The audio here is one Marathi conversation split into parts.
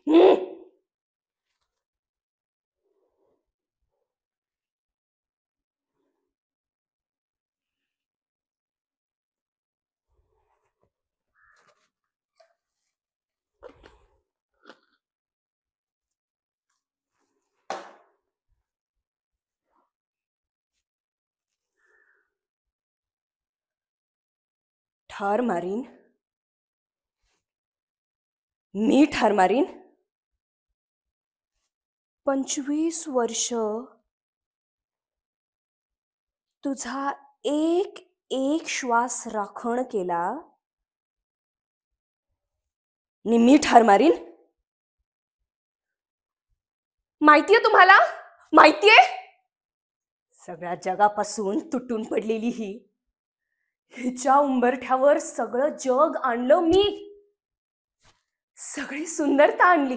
हं. ठार मारीन, मी ठार मारीन. 25 वर्ष तुझा एक एक श्वास राखण केला आणि मी ठार मारीन. माहितीये तुम्हाला? माहितीये? सगळ्या जगापासून तुटून पडलेली हिच्या उंबरठ्यावर सगळं जग आणलं मी. सगळी सुंदरता आणली.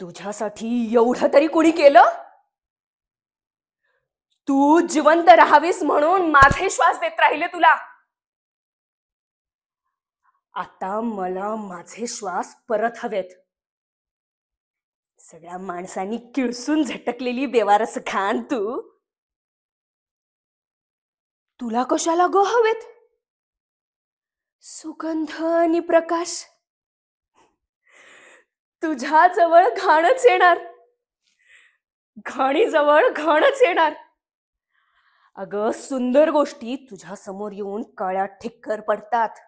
तुझ्यासाठी एवढं तरी कोणी केलं? तू जिवंत राहावीस म्हणून माझे श्वास देत राहिले तुला. आता मला माझे श्वास परत हवेत. सगळ्या माणसांनी किळसून झटकलेली बेवारस घाण तुला कशाला ग हवेत? सुगंध आणि प्रकाश तुझ्या जवळ घाणच येणार. घाणीजवळ घाणच येणार. अगं सुंदर गोष्टी तुझ्या समोर येऊन काळ्या ठिक्कर पडतात.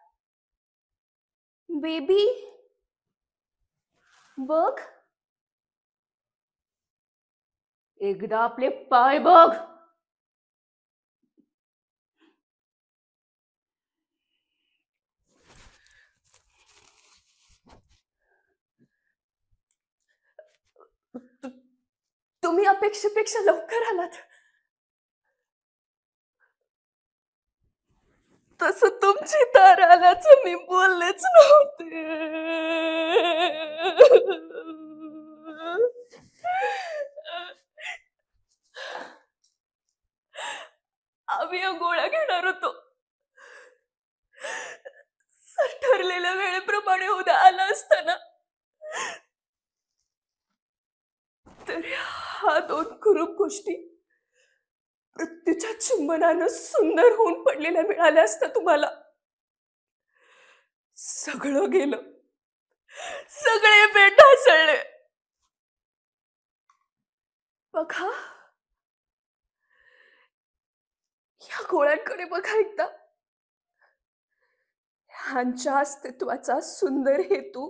बेबी बघ, एकदा आपले पाय बघ. तुम्ही अपेक्षेपेक्षा लवकर आलात. तसं तुमची तार आल्याचं मी बोललेच नव्हते. आम्ही या गोळ्या घेणार होतो. ठरलेल्या वेळेप्रमाणे उद्या आला असताना तर हा 2 कुरूप गोष्टी मृत्यूच्या चुंबनानं सुंदर होऊन पडलेल्या मिळाल्या असत्या तुम्हाला. सगळं गेलं. सगळे बेट ढासळले. बघा, या गोळ्यांकडे बघा एकदा. ह्यांच्या अस्तित्वाचा सुंदर हेतू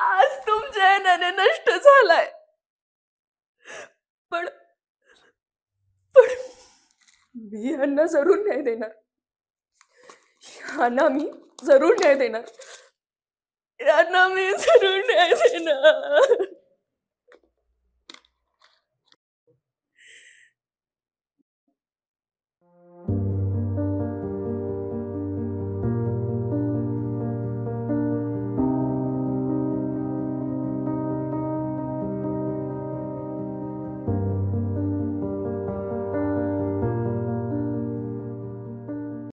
आज तुमच्या येण्याने नष्ट झालाय. पण पण मी यांना जरूर न्याय देणार. यांना मी जरूर न्याय देणार. यांना मी जरूर न्याय देणार.